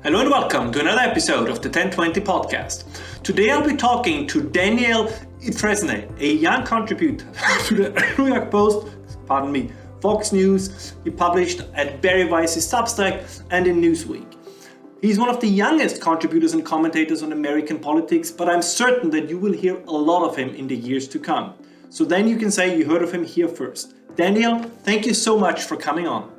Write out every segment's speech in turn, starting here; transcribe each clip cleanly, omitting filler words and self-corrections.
Hello and welcome to another episode of the 1020 podcast. Today I'll be talking to Daniel Idfresne, a young contributor to the New York Post, Fox News. He published at Barry Weiss's Substack and in Newsweek. He's one of the youngest contributors and commentators on American politics, but I'm certain that you will hear a lot of him in the years to come. So then you can say you heard of him here first. Daniel, thank you so much for coming on.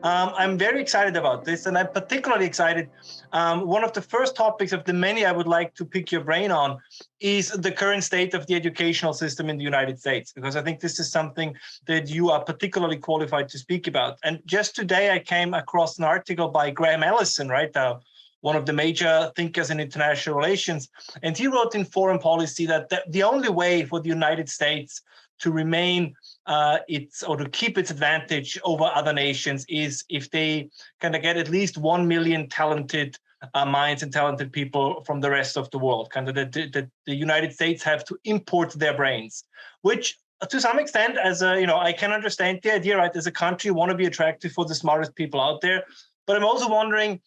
I'm very excited about this, and I'm particularly excited. One of the first topics of the many I would like to pick your brain on is the current state of the educational system in the United States, because I think this is something that you are particularly qualified to speak about. And just today I came across an article by Graham Allison, right now, one of the major thinkers in international relations, and he wrote in Foreign Policy that the only way for the United States to remain to keep its advantage over other nations is if they kind of get at least 1 million talented minds and talented people from the rest of the world. Kind of the United States have to import their brains, which to some extent, I can understand the idea, right? As a country, you want to be attractive for the smartest people out there. But I'm also wondering,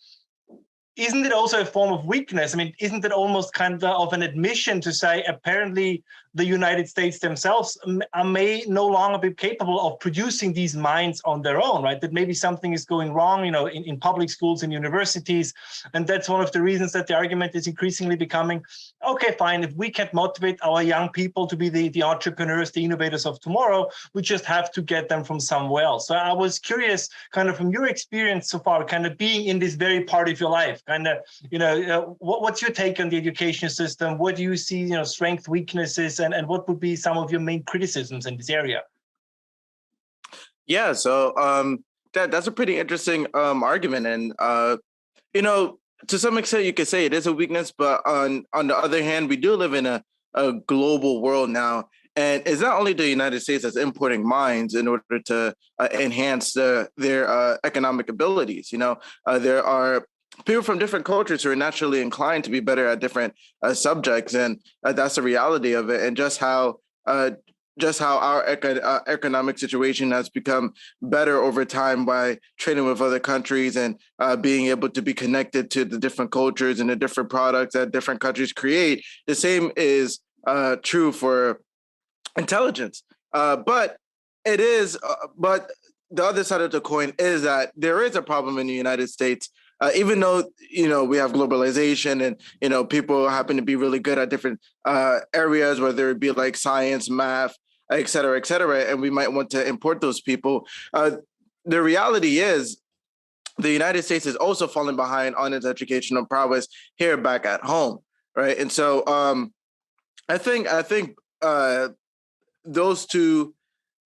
isn't it also a form of weakness? I mean, isn't it almost kind of an admission to say apparently the United States themselves may no longer be capable of producing these minds on their own, right? That maybe something is going wrong, in public schools and universities. And that's one of the reasons that the argument is increasingly becoming, okay, fine, if we can't motivate our young people to be the entrepreneurs, the innovators of tomorrow, we just have to get them from somewhere else. So I was curious, kind of from your experience so far, kind of being in this very part of your life, kind of, what's your take on the education system? What do you see, strength, weaknesses, and what would be some of your main criticisms in this area? Yeah, so that's a pretty interesting argument, and to some extent, you could say it is a weakness. But on the other hand, we do live in a global world now, and it's not only the United States that's importing minds in order to enhance their economic abilities. There are people from different cultures who are naturally inclined to be better at different subjects, and that's the reality of it. And just how our economic situation has become better over time by trading with other countries and being able to be connected to the different cultures and the different products that different countries create. The same is true for intelligence, but the other side of the coin is that there is a problem in the United States. Even though, we have globalization and, people happen to be really good at different areas, whether it be like science, math, et cetera, and we might want to import those people. The reality is the United States is also falling behind on its educational prowess here back at home, right? And so I think those two,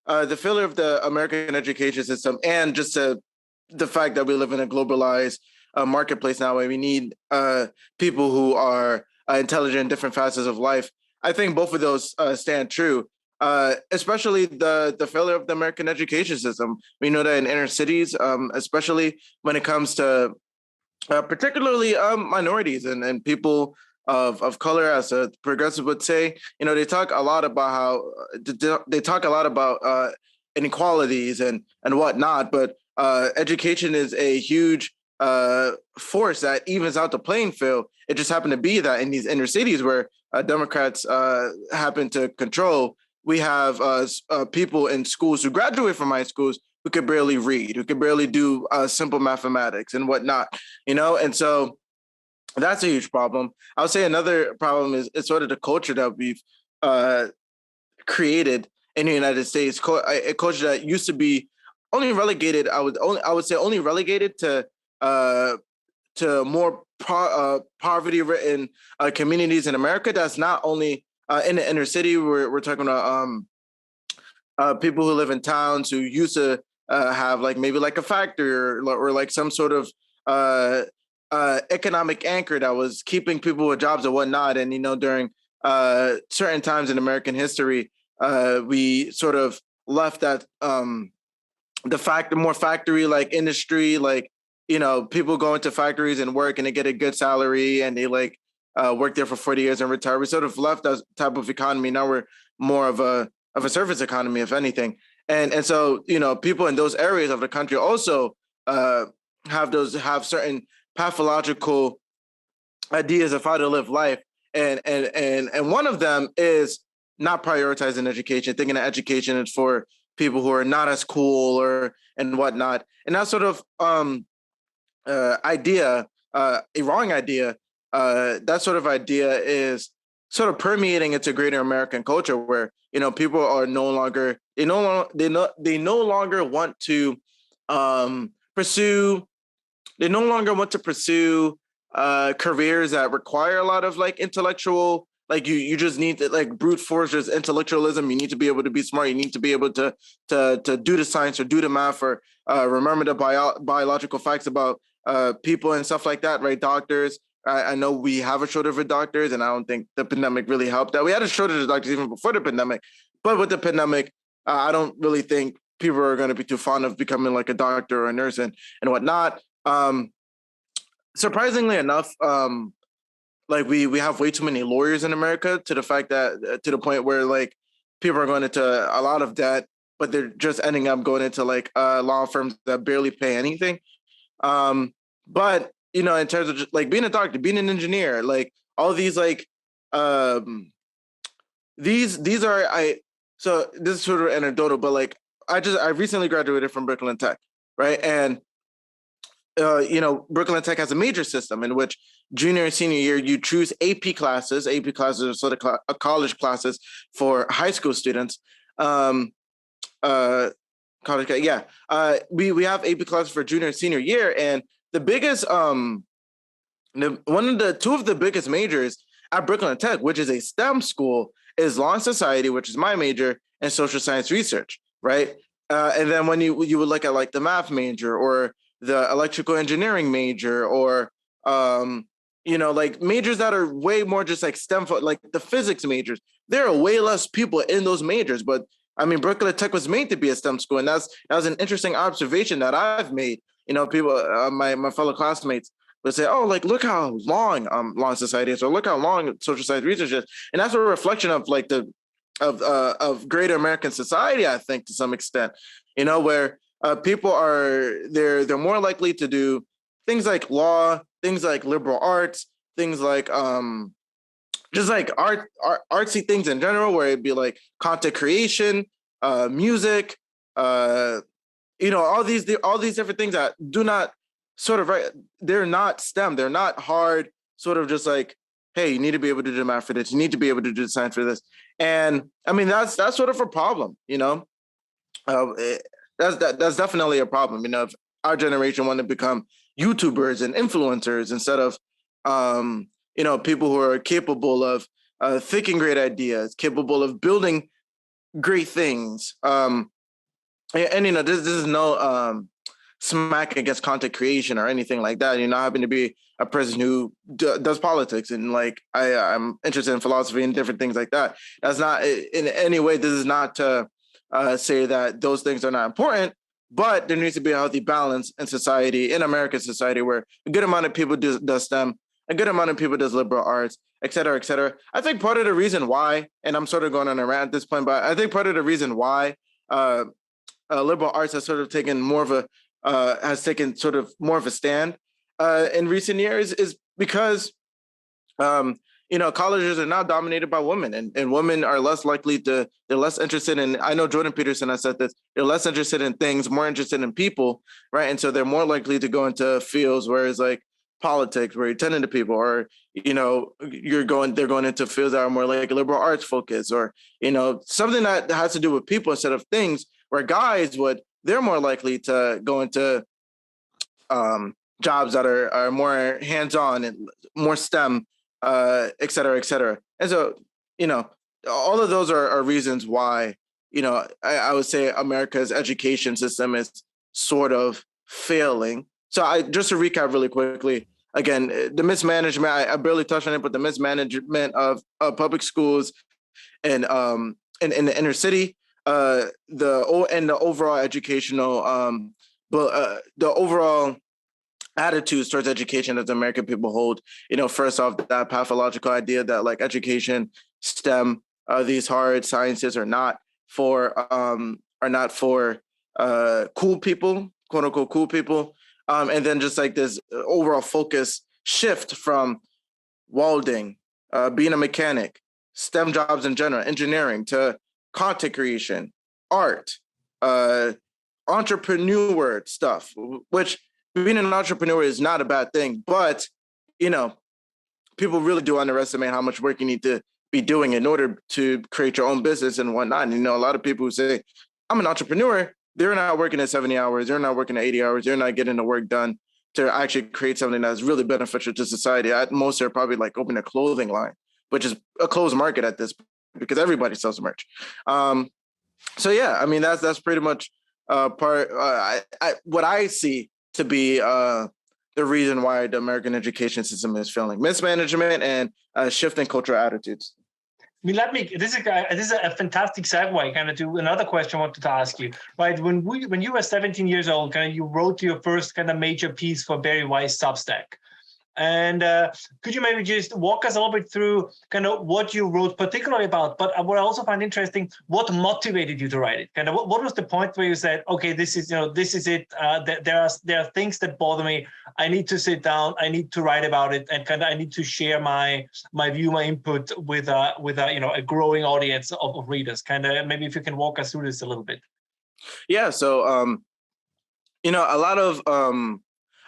the failure of the American education system and just the fact that we live in a globalized marketplace now where we need people who are intelligent in different facets of life. I think both of those stand true, especially the failure of the American education system. We know that in inner cities, especially when it comes to particularly minorities and people of color, as a progressive would say, they talk a lot about inequalities and whatnot, but education is a huge force that evens out the playing field. It just happened to be that in these inner cities where Democrats happen to control, we have people in schools who graduate from high schools who could barely read, who could barely do simple mathematics and whatnot, and so that's a huge problem. I would say another problem is sort of the culture that we've created in the United States, a culture that used to be only relegated. I would say only relegated to more poverty-ridden communities in America. That's not only in the inner city. We're talking about people who live in towns who used to have maybe a factory or like some sort of economic anchor that was keeping people with jobs and whatnot. And during certain times in American history, we sort of left that more factory like industry, people go into factories and work and they get a good salary and they work there for 40 years and retire. We sort of left that type of economy. Now we're more of a service economy, if anything. And so, people in those areas of the country also have certain pathological ideas of how to live life, and one of them is not prioritizing education, thinking that education is for people who are not as cool or and whatnot, and that sort of idea, a wrong idea. That sort of idea is sort of permeating into greater American culture, where people are no longer they no longer want to pursue they no longer want to pursue careers that require a lot of like intellectual, like you just need to like brute force just intellectualism. You need to be able to be smart. You need to be able to do the science or do the math or remember the biological facts about people and stuff like that, right? Doctors. I know we have a shortage of doctors, and I don't think the pandemic really helped that. We had a shortage of doctors even before the pandemic, but with the pandemic, I don't really think people are going to be too fond of becoming like a doctor or a nurse and whatnot. Surprisingly enough, like we have way too many lawyers in America, to the fact that to the point where like people are going into a lot of debt, but they're just ending up going into like law firms that barely pay anything. But in terms of just, like being a doctor, being an engineer, like all these like um, these are so this is sort of anecdotal, but like I recently graduated from Brooklyn Tech, right? And Brooklyn Tech has a major system in which junior and senior year you choose AP classes. AP classes are sort of college classes for high school students. Uh, college, yeah. We have AP classes for junior and senior year, and the biggest two of the biggest majors at Brooklyn Tech, which is a STEM school, is law and society, which is my major, and social science research, right? And then when you would look at like the math major or the electrical engineering major, or like majors that are way more just like STEM, like the physics majors, there are way less people in those majors. But I mean, Brooklyn Tech was made to be a STEM school, and that was an interesting observation that I've made. People, my fellow classmates would say, "Oh, like look how long law and society is, or look how long social science research is," and that's a reflection of like of greater American society, I think, to some extent. Where people they're more likely to do things like law, things like liberal arts, things like just like artsy things in general, where it'd be like content creation, music, all these different things that do not sort of, right, they're not STEM, they're not hard, sort of just like, hey, you need to be able to do math for this, you need to be able to do science for this. And I mean, that's sort of a problem. That's definitely a problem. If our generation want to become YouTubers and influencers instead of people who are capable of thinking great ideas, capable of building great things. This is no smack against content creation or anything like that. I happen to be a person who does politics, and like I'm interested in philosophy and different things like that. That's not in any way. This is not to say that those things are not important, but there needs to be a healthy balance in society, in American society, where a good amount of people does STEM, a good amount of people does liberal arts, et cetera, et cetera. I think part of the reason why, and I'm sort of going on a rant at this point, but I think part of the reason why liberal arts has sort of taken more of a sort of more of a stand in recent years is because colleges are now dominated by women, and women are less likely to, they're less interested in, I know Jordan Peterson has said this, they're less interested in things, more interested in people, right? And so they're more likely to go into fields where it's like politics, where you're tending to people, or they're going into fields that are more like liberal arts focused, or something that has to do with people instead of things, where guys they're more likely to go into jobs that are more hands-on and more STEM, et cetera, et cetera. And so, all of those are reasons why, I would say America's education system is sort of failing. So just to recap really quickly, again, the mismanagement, I barely touched on it, but the mismanagement of public schools and in the inner city, the overall educational, the overall attitudes towards education that the American people hold. First off, that pathological idea that like education, STEM, these hard sciences are not for cool people, quote unquote cool people. And then just like this overall focus shift from welding, being a mechanic, STEM jobs in general, engineering, to content creation, art, entrepreneur stuff, which being an entrepreneur is not a bad thing, but, you know, people really do underestimate how much work you need to be doing in order to create your own business and whatnot. And, you know, a lot of people who say, I'm an entrepreneur, they're not working at 70 hours, they're not working at 80 hours, they're not getting the work done to actually create something that's really beneficial to society. At most, they're probably like opening a clothing line, which is a closed market at this point because everybody sells merch. So yeah, I mean, that's pretty much what I see to be the reason why the American education system is failing: mismanagement and shifting cultural attitudes. I mean, this is a fantastic segue kind of to another question I wanted to ask you, right? When you were 17 years old, kind of you wrote your first kind of major piece for Barry Weiss Substack. And could you maybe just walk us a little bit through kind of what you wrote particularly about, but what I also find interesting, what motivated you to write it? Kind of what was the point where you said, okay, this is it. There are things that bother me. I need to sit down. I need to write about it, and kind of I need to share my view, my input with a growing audience of readers. Kind of maybe if you can walk us through this a little bit. Yeah. So a lot of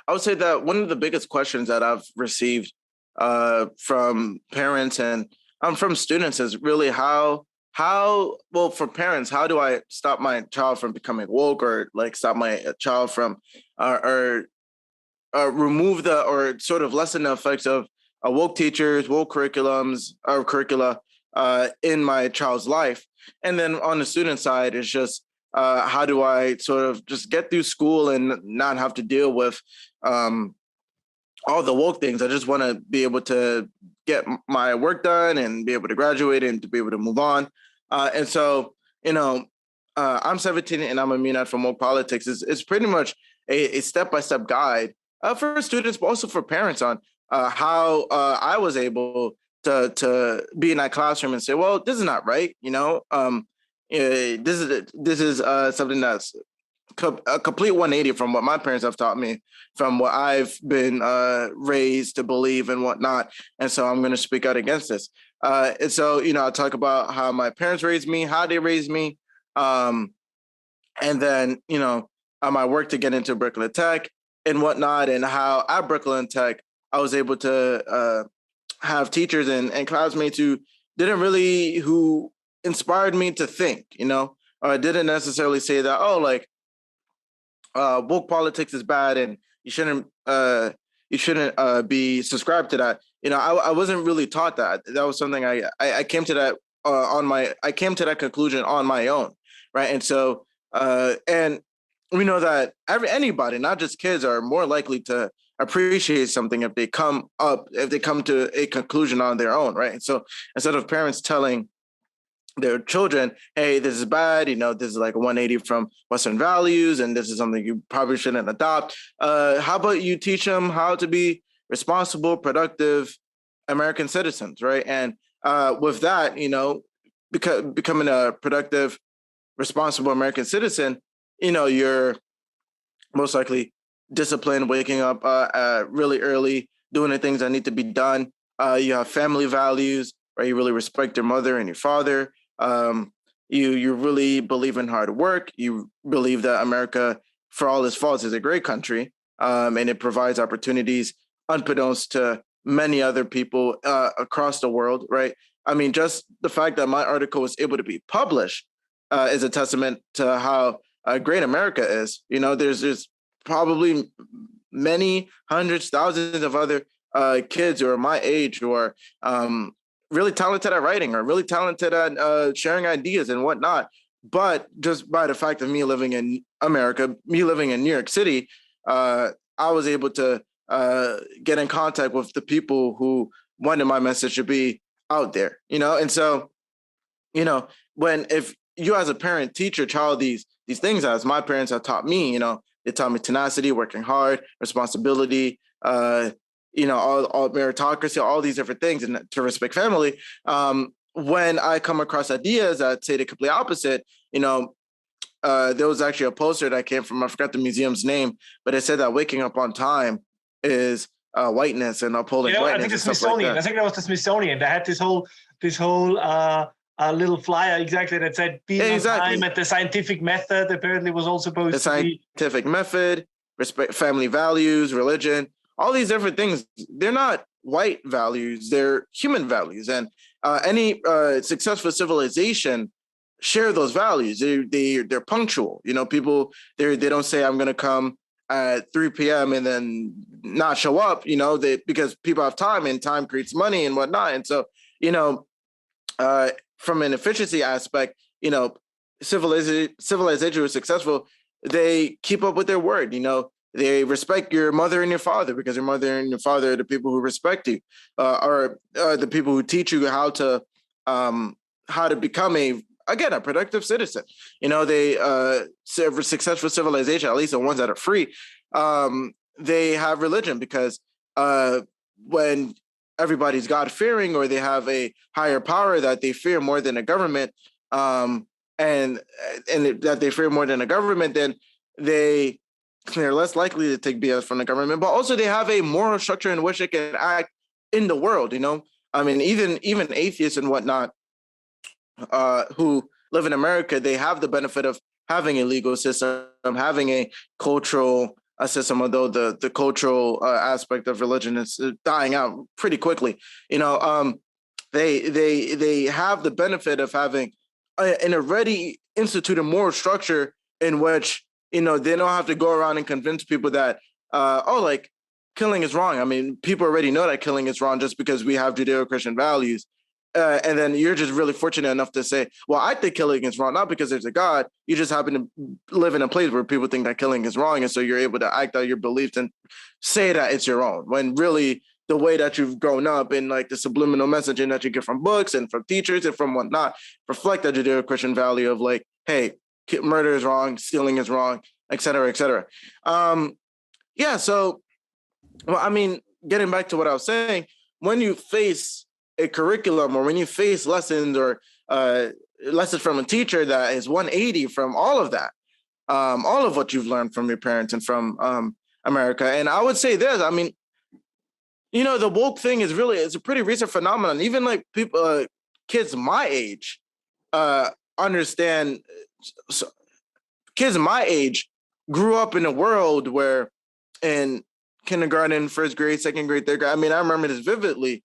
I would say that one of the biggest questions that I've received from parents and from students is really how for parents, how do I stop my child from becoming woke, or like stop my child from or remove or sort of lessen the effects of woke teachers, woke curriculums or curricula in my child's life. And then on the student side, it's just how do I sort of just get through school and not have to deal with all the woke things. I just want to be able to get my work done and be able to graduate and to be able to move on. And so, I'm 17 and I'm a MENAT from Woke Politics. It's pretty much a step-by-step guide for students, but also for parents on how I was able to be in that classroom and say, well, this is not right. This is something that's a complete 180 from what my parents have taught me, from what I've been raised to believe and whatnot. And so I'm going to speak out against this. And so, I talk about how my parents raised me, how they raised me. And then, my work to get into Brooklyn Tech and whatnot, and how at Brooklyn Tech, I was able to have teachers and classmates who inspired me to think, I didn't necessarily say that, woke politics is bad and you shouldn't be subscribed to that. I wasn't really taught that. That was something I came to that I came to that conclusion on my own, right? And so and we know that anybody, not just kids, are more likely to appreciate something if they come to a conclusion on their own, right? And so instead of parents telling their children, hey, this is bad, this is like a 180 from Western values, and this is something you probably shouldn't adopt. How about you teach them how to be responsible, productive American citizens, right? And with that, becoming a productive, responsible American citizen, you're most likely disciplined, waking up really early, doing the things that need to be done. You have family values, right? You really respect your mother and your father. You really believe in hard work. You believe that America, for all its faults, is a great country, and it provides opportunities unbeknownst to many other people across the world, right? I mean, just the fact that my article was able to be published is a testament to how great America is. There's probably many hundreds, thousands of other kids who are my age who are really talented at writing or really talented at sharing ideas and whatnot. But just by the fact of me living in America, me living in New York City, I was able to get in contact with the people who wanted my message to be out there, And so, if you as a parent teach your child these things, as my parents have taught me, they taught me tenacity, working hard, responsibility, all meritocracy, all these different things, and to respect family. When I come across ideas that say the complete opposite, there was actually a poster that came from, I forgot the museum's name, but it said that waking up on time is whiteness and upholding whiteness. I think the and stuff Smithsonian. like that. I think that was the Smithsonian. They had this whole little flyer exactly that said being on time, and the scientific method apparently was all supposed to be. The scientific method, respect, family values, religion, all these different things. They're not white values; they're human values, and any successful civilization share those values. They're punctual. You know, people they don't say I'm going to come at 3 p.m. and then not show up. You know, because people have time, and time creates money and whatnot. And so, you know, from an efficiency aspect, you know, civilization who is successful, they keep up with their word. You know, they respect your mother and your father, because your mother and your father are the people who respect you, are the people who teach you how to become a productive citizen. You know, they successful civilization, at least the ones that are free, they have religion, because when everybody's God-fearing, or they have a higher power that they fear more than a government, and that they fear more than a government, then they're less likely to take BS from the government. But also they have a moral structure in which they can act in the world. You know, I mean, even atheists and whatnot, who live in America, they have the benefit of having a legal system, having a cultural system, although the cultural aspect of religion is dying out pretty quickly. You know, they have the benefit of having an already instituted moral structure in which, you know, they don't have to go around and convince people that, like, killing is wrong. I mean, people already know that killing is wrong just because we have Judeo-Christian values. And then you're just really fortunate enough to say, well, I think killing is wrong, not because there's a God. You just happen to live in a place where people think that killing is wrong. And so you're able to act out your beliefs and say that it's your own, when really the way that you've grown up and like the subliminal messaging that you get from books and from teachers and from whatnot reflect that Judeo-Christian value of like, hey, murder is wrong, stealing is wrong, et cetera, et cetera. Yeah. So, well, I mean, getting back to what I was saying, when you face a curriculum, or when you face lessons or lessons from a teacher that is 180 from all of that, all of what you've learned from your parents and from America. And I would say this, I mean, you know, the woke thing it's a pretty recent phenomenon. Even like people, kids my age understand. So kids my age grew up in a world where in kindergarten, first grade, second grade, third grade, I mean, I remember this vividly.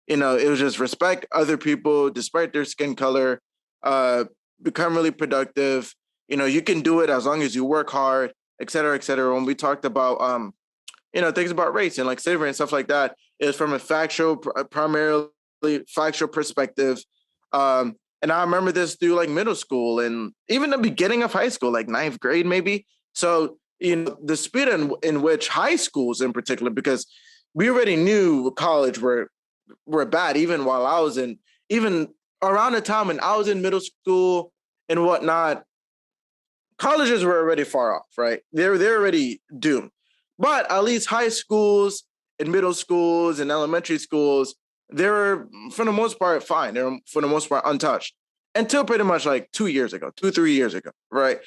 You know, it was just respect other people despite their skin color, become really productive. You know, you can do it as long as you work hard, et cetera, et cetera. When we talked about, you know, things about race and like slavery and stuff like that, it was from a primarily factual perspective. And I remember this through like middle school and even the beginning of high school, like ninth grade, maybe. So, you know, the speed in which high schools in particular, because we already knew college were bad, even while I was even around the time when I was in middle school and whatnot, colleges were already far off, right? They're already doomed. But at least high schools and middle schools and elementary schools, they were, for the most part, fine. They're, for the most part, untouched until pretty much like 3 years ago, right?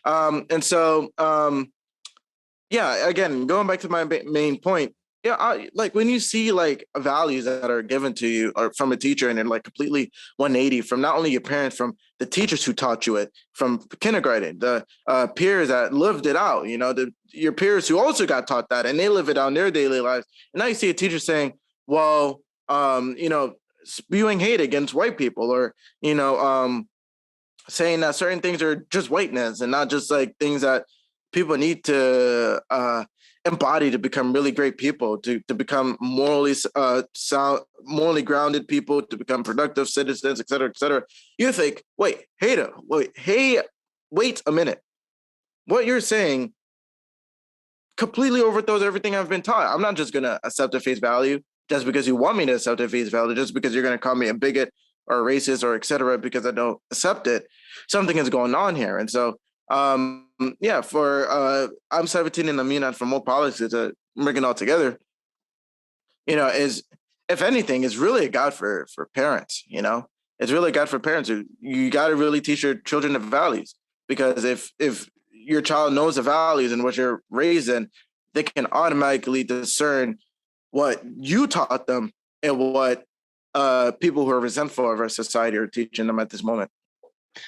And so, yeah, again, going back to my main point, yeah, like when you see like values that are given to you or from a teacher and they're like completely 180 from not only your parents, from the teachers who taught you it, from kindergarten, the peers that lived it out, you know, your peers who also got taught that and they live it out in their daily lives. And now you see a teacher saying, well, you know, spewing hate against white people, or, you know, saying that certain things are just whiteness and not just like things that people need to embody to become really great people, to become morally sound, morally grounded people, to become productive citizens, et cetera, et cetera. You think, wait a minute. What you're saying completely overthrows everything I've been taught. I'm not just going to accept at face value just because you want me to accept at face value, just because you're going to call me a bigot or a racist or et cetera, because I don't accept it. Something is going on here. And so, yeah, for I'm 17 and I'm not from woke politics to bring it all together, you know, is, if anything, is really a guide for parents, you know. It's really a guide for parents. You got to really teach your children the values. because if your child knows the values and what you're raised in, they can automatically discern what you taught them and what people who are resentful of our society are teaching them at this moment.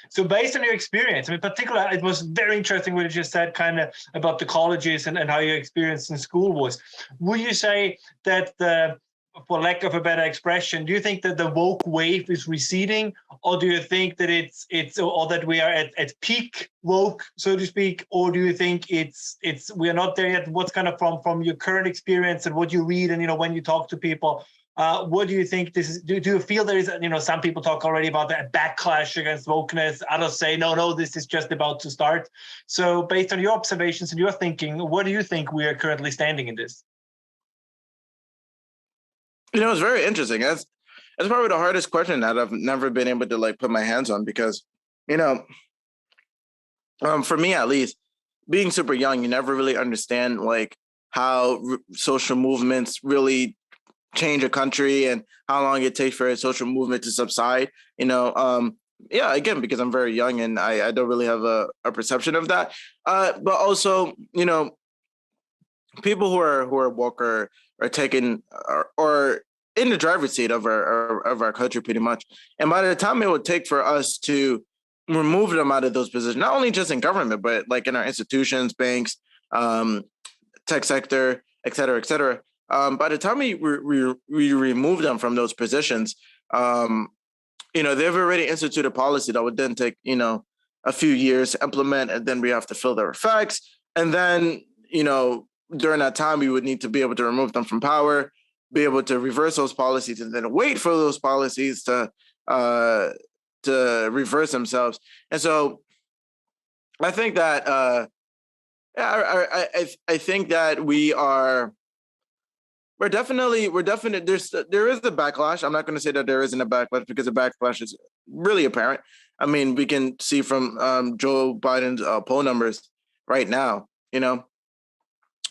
So based on your experience, I mean, particularly, it was very interesting what you just said kind of about the colleges and how your experience in school was. Would you say that for lack of a better expression, do you think that the woke wave is receding, or do you think that it's or that we are at peak woke, so to speak, or do you think it's we are not there yet? What's kind of from your current experience and what you read and when you talk to people, what do you think this is? Do you feel there is some people talk already about that backlash against wokeness? Others say no, this is just about to start. So based on your observations and your thinking, what do you think we are currently standing in this? It's very interesting. That's probably the hardest question that I've never been able to put my hands on because, for me at least, being super young, you never really understand how social movements really change a country and how long it takes for a social movement to subside. Again, because I'm very young and I don't really have a perception of that. But also, people who are woke are taken or in the driver's seat of our country pretty much. And by the time it would take for us to remove them out of those positions, not only just in government, but in our institutions, banks, tech sector, et cetera, by the time we remove them from those positions, they've already instituted a policy that would then take, a few years to implement, and then we have to fill their effects. And then, during that time, we would need to be able to remove them from power, be able to reverse those policies, and then wait for those policies to reverse themselves. And so I think that, I think that we're definitely, there is the backlash. I'm not going to say that there isn't a backlash because the backlash is really apparent. I mean, we can see from Joe Biden's poll numbers right now,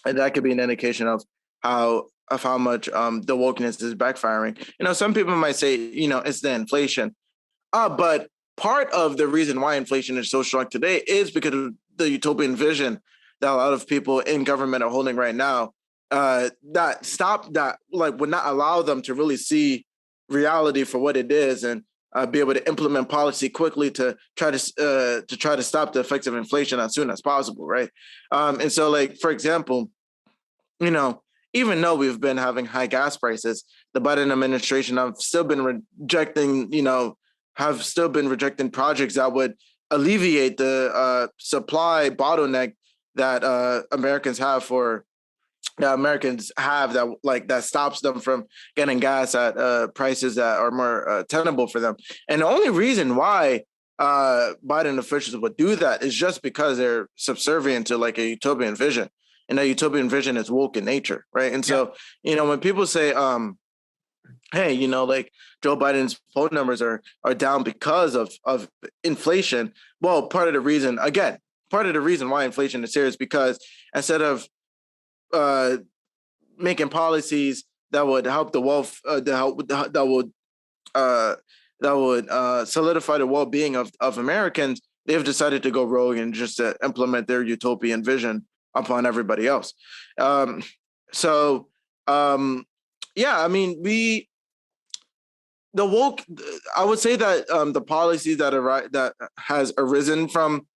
and that could be an indication of how much the wokeness is backfiring. Some people might say, it's the inflation. But part of the reason why inflation is so strong today is because of the utopian vision that a lot of people in government are holding right now. That would not allow them to really see reality for what it is and be able to implement policy quickly to try to stop the effects of inflation as soon as possible, right? And so, for example, even though we've been having high gas prices, the Biden administration have still been rejecting projects that would alleviate the supply bottleneck that Americans have that stops them from getting gas at prices that are more tenable for them. And the only reason why Biden officials would do that is just because they're subservient to a utopian vision, and that utopian vision is woke in nature, right? And so, when people say, hey, Joe Biden's poll numbers are down because of inflation, well, part of the reason why inflation is serious because instead of making policies that would help the wealth, that would solidify the well-being of Americans, they've decided to go rogue and just to implement their utopian vision upon everybody else. I would say that the policies that has arisen from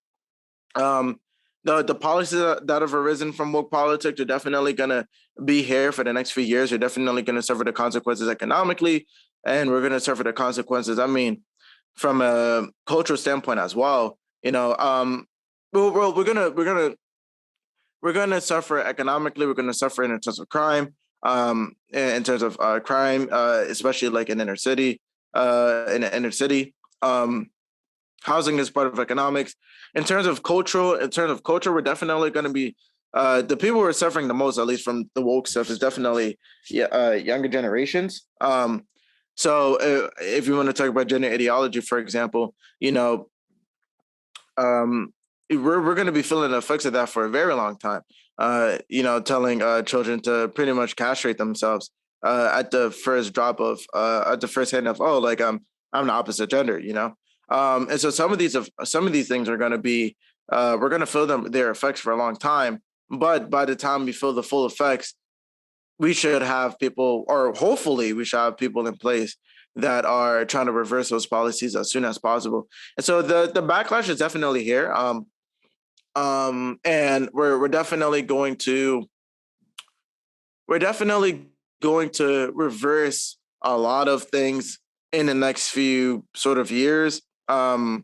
the policies that have arisen from woke politics are definitely going to be here for the next few years. We're definitely going to suffer the consequences economically, and we're going to suffer the consequences, from a cultural standpoint as well. We're gonna suffer economically. We're gonna suffer in terms of crime, especially in inner city. Housing is part of economics. In terms of culture, we're definitely going to be the people who are suffering the most, at least from the woke stuff, is definitely younger generations. So if you want to talk about gender ideology, for example, we're going to be feeling the effects of that for a very long time. Telling children to pretty much castrate themselves at the first drop of at the first hand of I'm the opposite gender. And so some of these things are going to be we're going to feel their effects for a long time. But by the time we feel the full effects, we should have people, or hopefully we should have people in place that are trying to reverse those policies as soon as possible. And so the backlash is definitely here. And we're definitely going to reverse a lot of things in the next few sort of years. I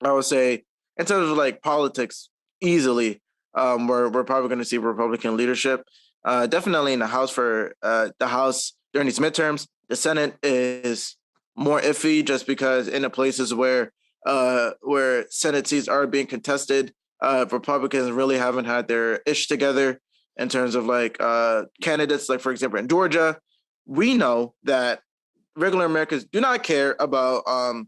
would say in terms of like politics, easily, we're probably going to see Republican leadership. Definitely in the House for the House during these midterms. The Senate is more iffy just because in the places where Senate seats are being contested, Republicans really haven't had their ish together in terms of like candidates. Like, for example, in Georgia, we know that regular Americans do not care about, I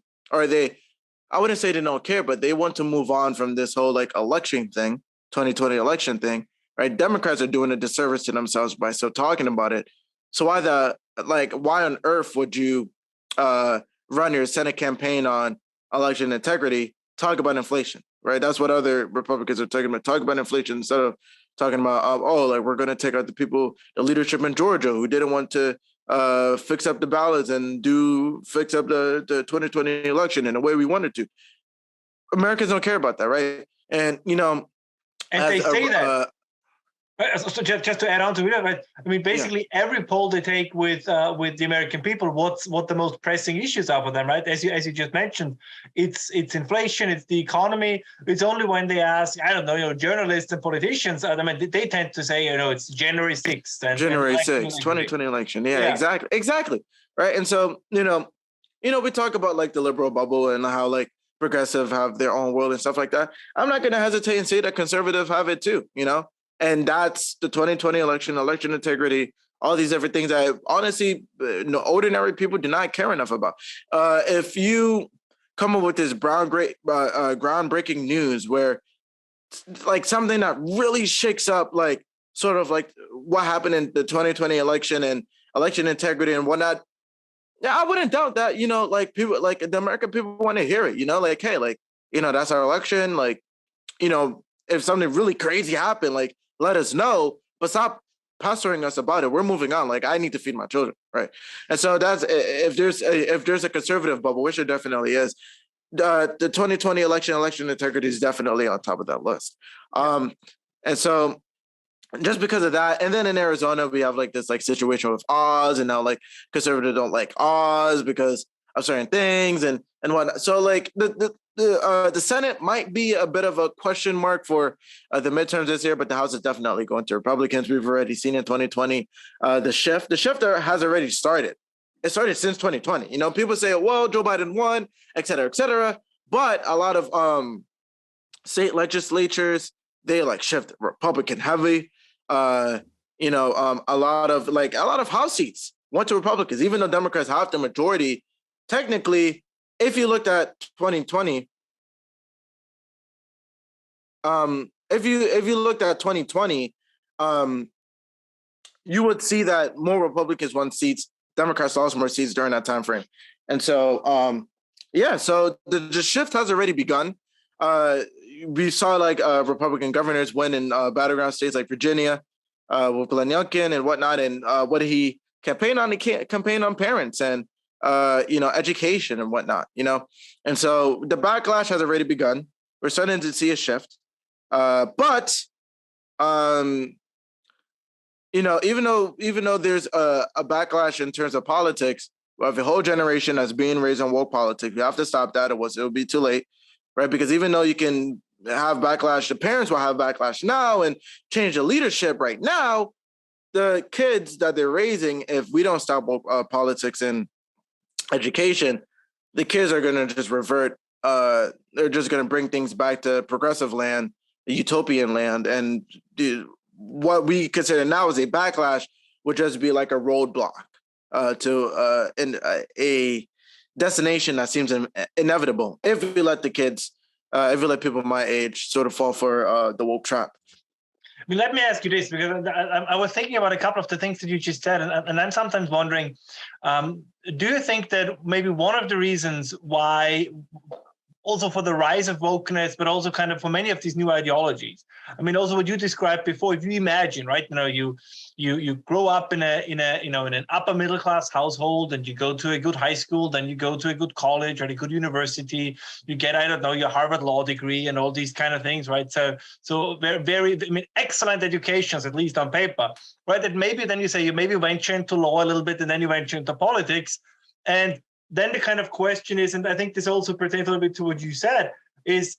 wouldn't say they don't care, but they want to move on from this whole like election thing, 2020 election thing, right? Democrats are doing a disservice to themselves by still talking about it. So why on earth would you run your Senate campaign on election integrity, talk about inflation, right? That's what other Republicans are talking about. Talk about inflation instead of talking about, we're going to take out the leadership in Georgia who didn't want to fix up the ballots and fix up the 2020 election in the way we wanted to. Americans don't care about that, right? And, and they say that. So just to add on to it, I mean, basically every poll they take with the American people, what the most pressing issues are for them, right? As you just mentioned, it's inflation, it's the economy. It's only when they ask, I don't know, journalists and politicians, I mean, they tend to say, it's January 6th. January 6th, 2020 election. Yeah, exactly. Right. And so, we talk about like the liberal bubble and how like progressive have their own world and stuff like that. I'm not going to hesitate and say that conservative have it too, And that's the 2020 election integrity, all these different things that honestly, ordinary people do not care enough about. If you come up with this groundbreaking news where like something that really shakes up, like sort of like what happened in the 2020 election and election integrity and whatnot, yeah, I wouldn't doubt that, like people, like the American people want to hear it, like, hey, like, that's our election. Like, if something really crazy happened, like, let us know, but stop pestering us about it. We're moving on. Like, I need to feed my children, right? And so that's if there's a conservative bubble, which there definitely is. The 2020 election integrity is definitely on top of that list. And so just because of that, and then in Arizona we have like this like situation with Oz, and now like conservatives don't like Oz because of certain things and whatnot. So like the Senate might be a bit of a question mark for the midterms this year, but the House is definitely going to Republicans. We've already seen in 2020 the shift has already started. It started since 2020. People say, well, Joe Biden won, et cetera, but a lot of state legislatures, they like shift Republican heavy. A lot of House seats went to Republicans, even though Democrats have the majority. Technically, if you looked at 2020, if you looked at 2020, you would see that more Republicans won seats, Democrats lost more seats during that time frame. And so, so the shift has already begun. We saw like Republican governors win in battleground states like Virginia with Glenn Youngkin and whatnot. And what did he campaign on? He campaigned on parents and education and whatnot. And so the backlash has already begun. We're starting to see a shift, but even though there's a backlash in terms of politics, we have a whole generation that's being raised on woke politics. We have to stop that. It'll be too late, right? Because even though you can have backlash, the parents will have backlash now and change the leadership right now. The kids that they're raising, if we don't stop politics and education, the kids are going to just revert. They're just going to bring things back to progressive land, utopian land, and what we consider now as a backlash would just be like a roadblock to a destination that seems inevitable if we let the kids, if we let people my age sort of fall for the woke trap. mean, let me ask you this, because I was thinking about a couple of the things that you just said, and I'm sometimes wondering, do you think that maybe one of the reasons why, also for the rise of wokeness, but also kind of for many of these new ideologies. I mean, also what you described before, if you imagine, right, you grow up in an upper middle class household, and you go to a good high school, then you go to a good college or a good university, you get, I don't know, your Harvard law degree and all these kind of things, right? So very, I mean, excellent educations, at least on paper, right? That maybe then you say you maybe venture into law a little bit, and then you venture into politics, and then the kind of question is, and I think this also pertains a little bit to what you said, is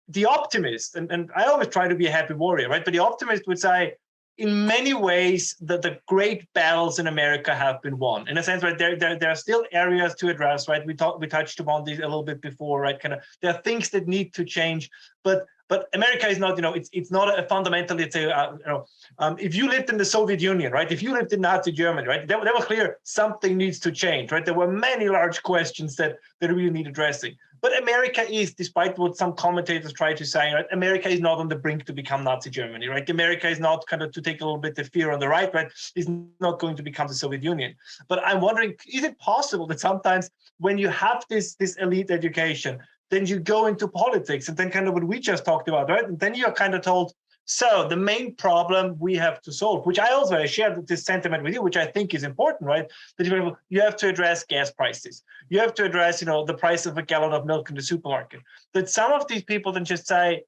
the optimist, and I always try to be a happy warrior, right? But the optimist would say, in many ways, that the great battles in America have been won. In a sense, right, there are still areas to address, right? We touched upon these a little bit before, right? Kind of, there are things that need to change, but America is not, it's not a fundamentally, it's a, if you lived in the Soviet Union, right? If you lived in Nazi Germany, right? That was clear something needs to change, right? There were many large questions that really need addressing. But America is, despite what some commentators try to say, right? America is not on the brink to become Nazi Germany, right? America is not, kind of, to take a little bit of fear on the right, right? Is not going to become the Soviet Union. But I'm wondering, is it possible that sometimes when you have this elite education, then you go into politics, and then kind of what we just talked about, right? And then you're kind of told, so the main problem we have to solve, which I share this sentiment with you, which I think is important, right? That you have to address gas prices. You have to address, the price of a gallon of milk in the supermarket. That some of these people then just say,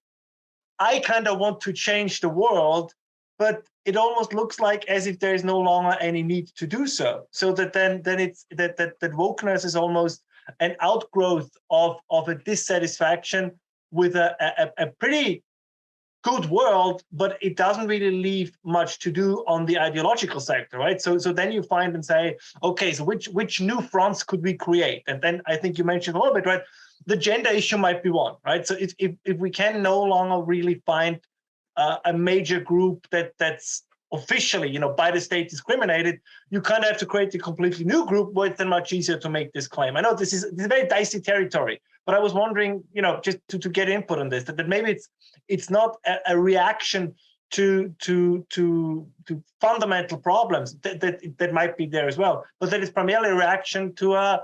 I kind of want to change the world, but it almost looks like as if there is no longer any need to do so. So that then it's that wokeness is almost an outgrowth of a dissatisfaction with a pretty good world, but it doesn't really leave much to do on the ideological sector, right? So then you find and say, okay, so which new fronts could we create? And then I think you mentioned a little bit, right? The gender issue might be one, right? So if we can no longer really find a major group that's officially, by the state discriminated, you kind of have to create a completely new group where it's then much easier to make this claim. I know this is very dicey territory, but I was wondering, just to get input on this, that maybe it's not a reaction to fundamental problems that might be there as well, but that it's primarily a reaction to a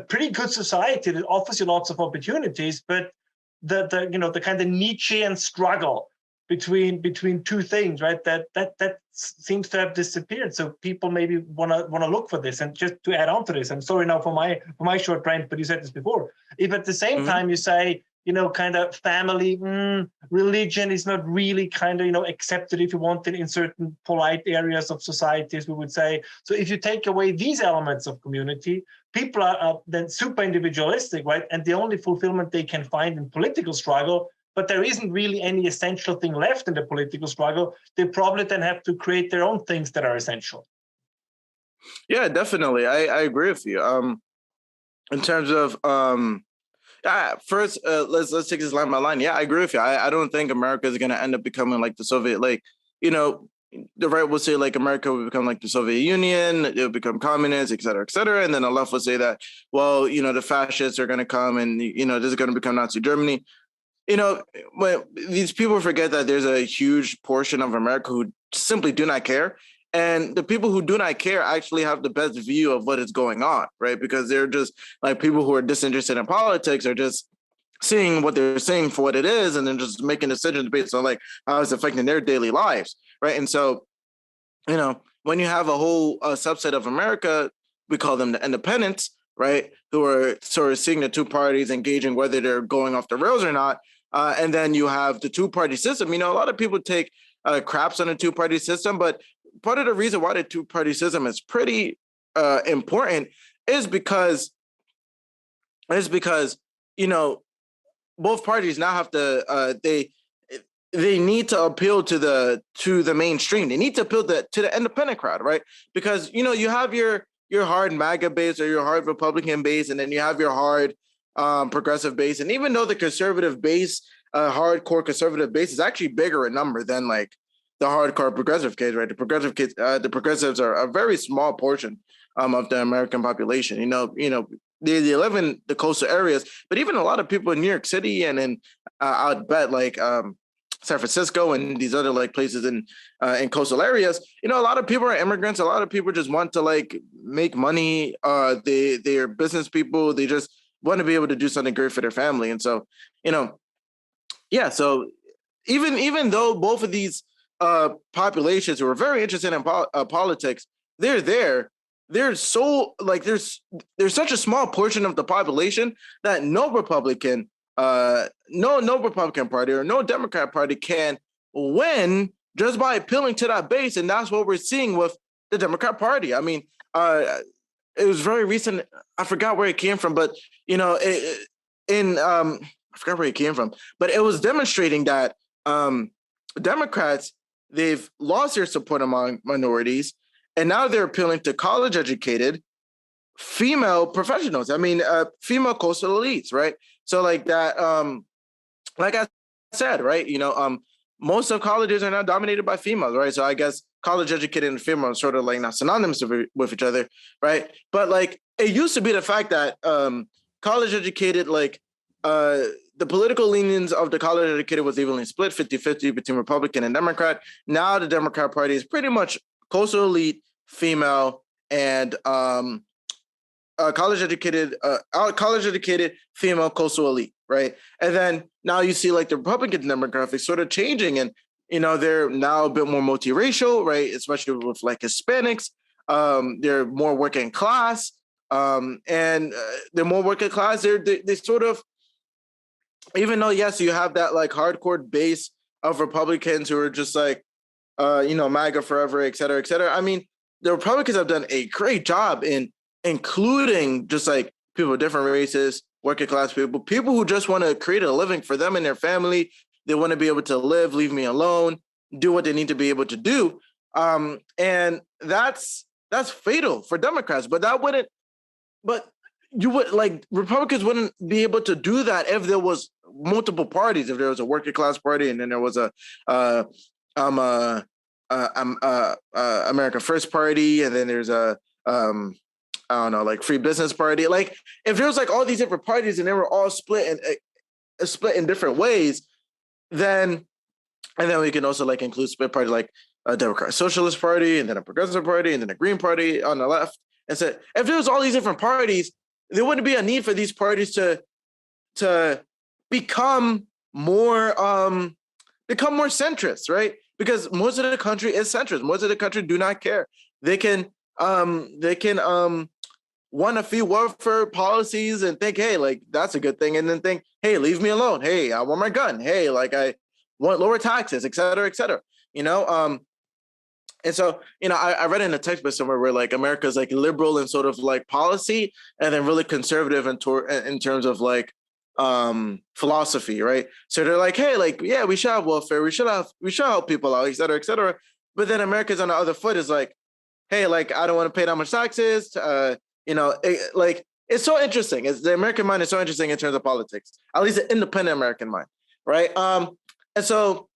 pretty good society that offers you lots of opportunities, but the kind of Nietzschean struggle between two things, right? That seems to have disappeared. So people maybe want to look for this. And just to add on to this, I'm sorry now for my short rant, but you said this before. If at the same time you say, kind of family, religion is not really kind of, accepted, if you want it, in certain polite areas of societies, we would say. So if you take away these elements of community, people are then super individualistic, right? And the only fulfillment they can find in political struggle, but there isn't really any essential thing left in the political struggle, they probably then have to create their own things that are essential. Yeah, definitely. I agree with you. In terms of first, let's take this line by line. Yeah, I agree with you. I don't think America is going to end up becoming like the Soviet, the right will say like America will become like the Soviet Union, it'll become communist, et cetera, et cetera. And then the left will say that, well, the fascists are going to come and, this is going to become Nazi Germany. When these people forget that there's a huge portion of America who simply do not care. And the people who do not care actually have the best view of what is going on, right? Because they're just like people who are disinterested in politics are just seeing what they're seeing for what it is, and then just making decisions based on like how it's affecting their daily lives, right? And so, when you have a whole subset of America, we call them the independents, right? Who are sort of seeing the two parties engaging whether they're going off the rails or not. And then you have the two-party system. A lot of people take craps on the two-party system, but part of the reason why the two-party system is pretty important is because both parties now have to they need to appeal to the mainstream. They need to appeal to the independent crowd, right? Because you have your hard MAGA base or your hard Republican base, and then you have your hard progressive base. And even though the conservative base, hardcore conservative base, is actually bigger in number than like the hardcore progressive kids, right? The progressives are a very small portion of the American population. They live in the coastal areas, but even a lot of people in New York City and in I'd bet like San Francisco and these other like places in coastal areas, a lot of people are immigrants. A lot of people just want to like make money. They are business people. They just want to be able to do something great for their family. And so, yeah. So even though both of these populations who are very interested in politics, they're there. There's so like there's such a small portion of the population that no Republican Party or no Democrat Party can win just by appealing to that base, and that's what we're seeing with the Democrat Party. I mean, it was very recent. I forgot where it came from, but I forgot where it came from, but it was demonstrating that Democrats, they've lost their support among minorities, and now they're appealing to college-educated female professionals. I mean, female coastal elites, right? So like that, like I said, right? Most of colleges are now dominated by females, right? So I guess college-educated and female are sort of like not synonymous with each other, right? But like it used to be the fact that college-educated, like the political leanings of the college-educated was evenly split, 50-50 between Republican and Democrat. Now the Democrat Party is pretty much coastal elite, female, and college-educated female coastal elite, right? And then now you see like the Republican demographic sort of changing, and they're now a bit more multiracial, right? Especially with like Hispanics. They're more working class, and they're more working class. They sort of, even though yes, you have that like hardcore base of Republicans who are just like, MAGA forever, et cetera, et cetera. I mean, the Republicans have done a great job in including just like people of different races, working class people who just want to create a living for them and their family. They want to be able to live, leave me alone, do what they need to be able to do. And that's fatal for Democrats, but you would like Republicans wouldn't be able to do that if there was multiple parties, if there was a working class party and then there was a America First Party, and then there's a I don't know, like Free Business Party. Like if there was like all these different parties and they were all split in different ways, then we can also like include split party like a Democratic Socialist Party and then a Progressive Party and then a Green Party on the left. And so if there was all these different parties, there wouldn't be a need for these parties to become more centrist, right? Because most of the country is centrist. Most of the country do not care. They can want a few welfare policies and think, hey, like that's a good thing, and then think, hey, leave me alone. Hey, I want my gun. Hey, like I want lower taxes, et cetera, et cetera. And so, I read in a textbook somewhere where like America's like liberal in sort of like policy, and then really conservative in terms of like philosophy, right? So they're like, hey, like, yeah, we should have welfare, we should help people out, et cetera, et cetera. But then America's on the other foot is like, hey, like I don't want to pay that much taxes. It's so interesting. The American mind is so interesting in terms of politics, at least the independent American mind, right? And so,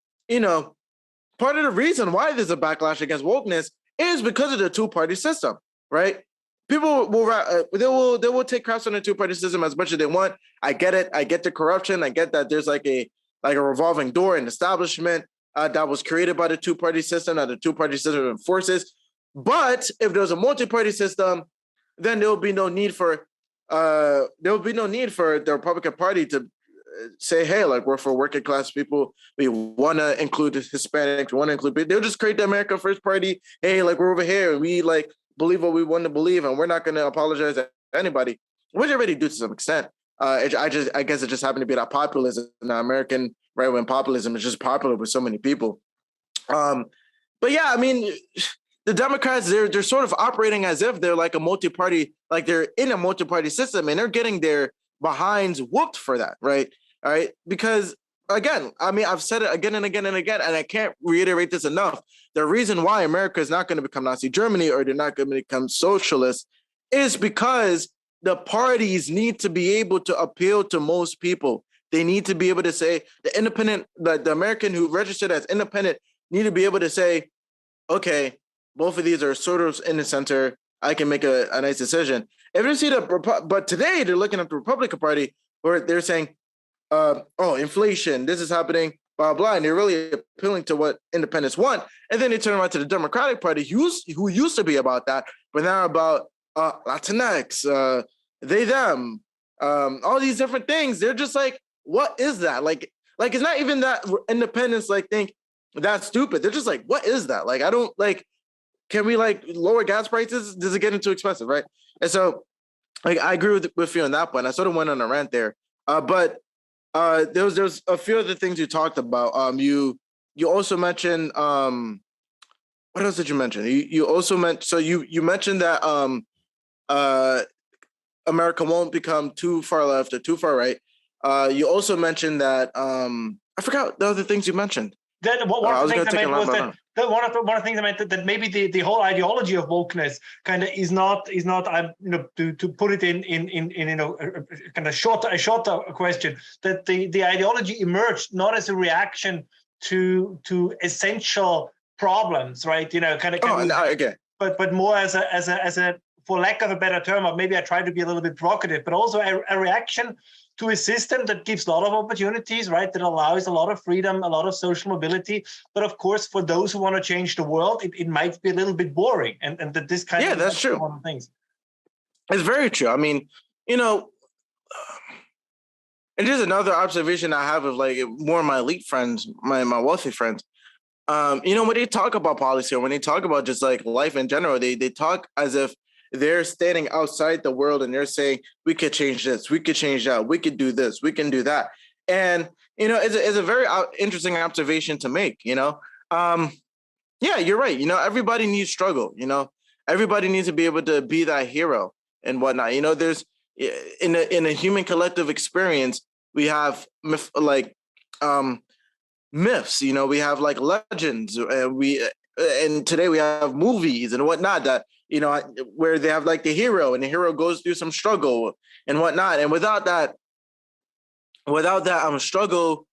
part of the reason why there's a backlash against wokeness is because of the two-party system, right? People will take crafts on the two-party system as much as they want. I get it. I get the corruption. I get that there's like a revolving door in establishment that was created by the two-party system, that the two-party system enforces. But if there's a multi-party system, then there will be no need for the Republican Party to say, hey, like we're for working class people. We want to include Hispanics. We want to include. They'll just create the America First Party. Hey, like we're over here. We like believe what we want to believe, and we're not going to apologize to anybody, which they already do to some extent. I guess it just happened to be that populism. The American right-wing populism is just popular with so many people. But yeah, I mean, the Democrats, they're sort of operating as if they're like a multi-party, like they're in a multi-party system, and they're getting their behinds whooped for that, right? All right, because again, I mean, I've said it again and again and again, and I can't reiterate this enough. The reason why America is not going to become Nazi Germany or they're not going to become socialist is because the parties need to be able to appeal to most people. They need to be able to say the American who registered as independent need to be able to say, okay, both of these are sort of in the center. I can make a nice decision. If you see but today they're looking at the Republican Party where they're saying, oh, inflation, this is happening, blah, blah. And they're really appealing to what independents want. And then they turn around to the Democratic Party, who used to be about that, but now about Latinx, they, them, all these different things. They're just like, what is that? Like it's not even that independents like think that's stupid. They're just like, what is that? Like, I don't like, can we like lower gas prices? Does it get too expensive, right? And so like, I agree with you on that point. I sort of went on a rant there. But there's a few other things you talked about. You also mentioned, what else did you mention? You also you mentioned that America won't become too far left or too far right. You also mentioned that I forgot the other things you mentioned. Then one of the things I meant was one of the things I meant that maybe the whole ideology of wokeness kind of is not to put it in kind of a shorter question, that the ideology emerged not as a reaction to essential problems, right? But more as a, for lack of a better term, or maybe I try to be a little bit provocative, but also a reaction to a system that gives a lot of opportunities, right? That allows a lot of freedom, a lot of social mobility. But of course, for those who want to change the world, it might be a little bit boring. And that this kind of that's true. One of the things. It's very true. I mean, and here's another observation I have of like more of my elite friends, my wealthy friends. When they talk about policy or when they talk about just like life in general, they talk as if they're standing outside the world and they're saying, we could change this, we could change that, we could do this, we can do that. And, it's a very interesting observation to make, Yeah, you're right. Everybody needs struggle, everybody needs to be able to be that hero and whatnot. There's in a human collective experience, we have myths, we have like legends, and today we have movies and whatnot that, where they have like the hero and the hero goes through some struggle and whatnot. And without that struggle,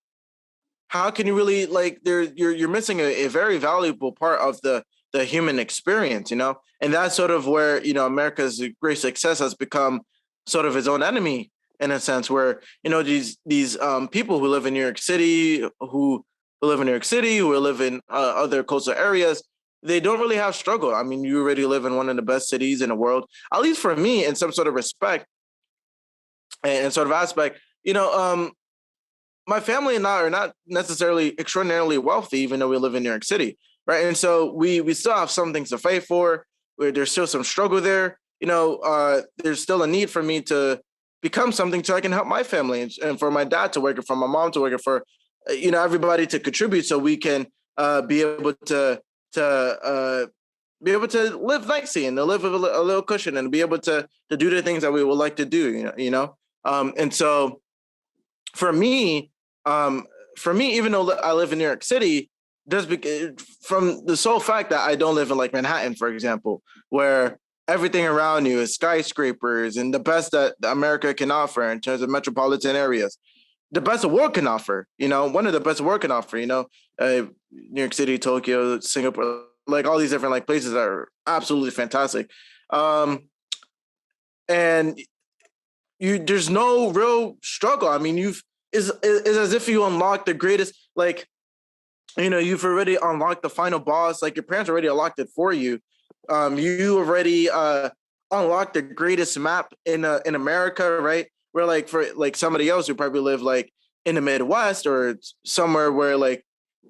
how can you really like you're missing a very valuable part of the human experience, And that's sort of where, America's great success has become sort of its own enemy in a sense, where, these people who live in New York City, who live in other coastal areas, they don't really have struggle. I mean, you already live in one of the best cities in the world, at least for me, in some sort of respect and sort of aspect. My family and I are not necessarily extraordinarily wealthy, even though we live in New York City, right? And so we still have some things to fight for. Where there's still some struggle there. There's still a need for me to become something so I can help my family and for my dad to work it, for my mom to work it, for everybody to contribute, so we can be able to live nicely and to live with a little cushion and be able to do the things that we would like to do, and so for me, even though I live in New York City, just from the sole fact that I don't live in like Manhattan, for example, where everything around you is skyscrapers and the best that America can offer in terms of metropolitan areas, the best the world can offer, one of the best the world can offer, New York City, Tokyo, Singapore, like all these different like places are absolutely fantastic. And there's no real struggle. I mean, it's as if you unlock the greatest, like, you've already unlocked the final boss, like your parents already unlocked it for you. You already unlocked the greatest map in America, right? Where like for like somebody else who probably live like in the Midwest or somewhere where like,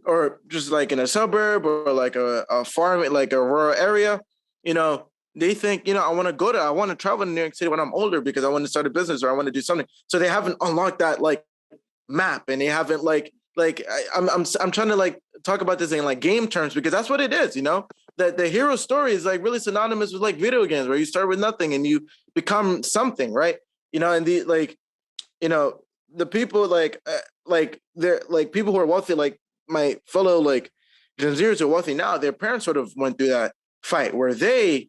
or just like in a suburb or like a farm, like a rural area, they think, I want to travel to New York City when I'm older because I want to start a business or I want to do something. So they haven't unlocked that like map, and they haven't I'm trying to like talk about this in like game terms because that's what it is, that the hero story is like really synonymous with like video games where you start with nothing and you become something, right? And the the people they're like people who are wealthy, like my fellow like Gen Zers who are wealthy now, their parents sort of went through that fight where they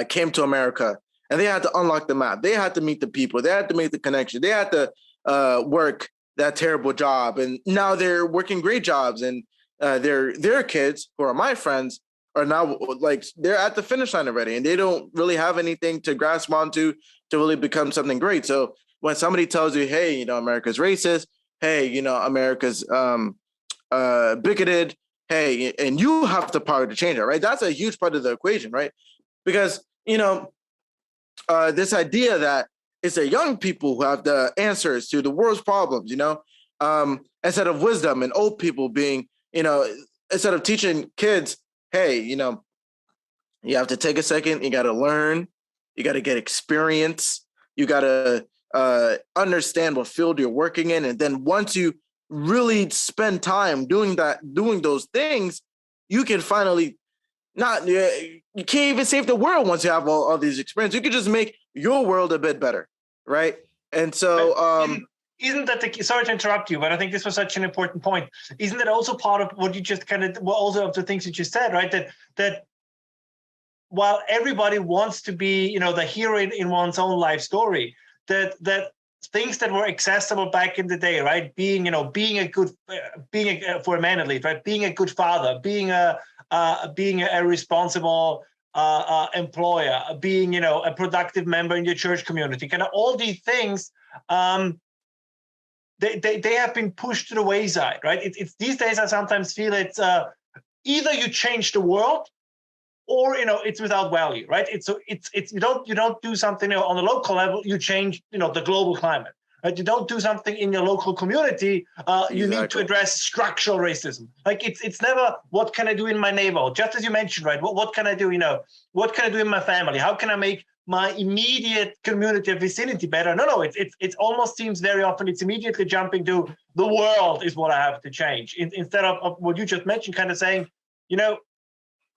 came to America and they had to unlock the map. They had to meet the people. They had to make the connection. They had to work that terrible job. And now they're working great jobs. And their kids, who are my friends, are now like they're at the finish line already. And they don't really have anything to grasp onto to really become something great. So when somebody tells you, hey, America's racist, hey, America's bigoted. Hey, and you have the power to change it, right? That's a huge part of the equation, right? Because this idea that it's the young people who have the answers to the world's problems, instead of wisdom and old people being, instead of teaching kids, hey, you have to take a second, you got to learn, you got to get experience, you got to understand what field you're working in, and then once you really spend time doing those things, you can finally not you can't even save the world once you have all these experiences. You can just make your world a bit better, right? And so isn't that sorry to interrupt you, but I think this was such an important point. Isn't that also part of what you just also of the things that you said, right? That while everybody wants to be, the hero in one's own life story, that things that were accessible back in the day, right? Being a good, for a man at least, right? Being a good father, being a responsible employer, being, a productive member in your church community, kind of all these things, they have been pushed to the wayside, right? It's these days I sometimes feel it's either you change the world or it's without value, right? It's you don't do something on the local level, you change the global climate, right? You don't do something in your local community, you need to address structural racism. Like it's never what can I do in my neighborhood, just as you mentioned, right? What can I do? What can I do in my family? How can I make my immediate community or vicinity better? No, it almost seems very often it's immediately jumping to the world is what I have to change instead of what you just mentioned, kind of saying,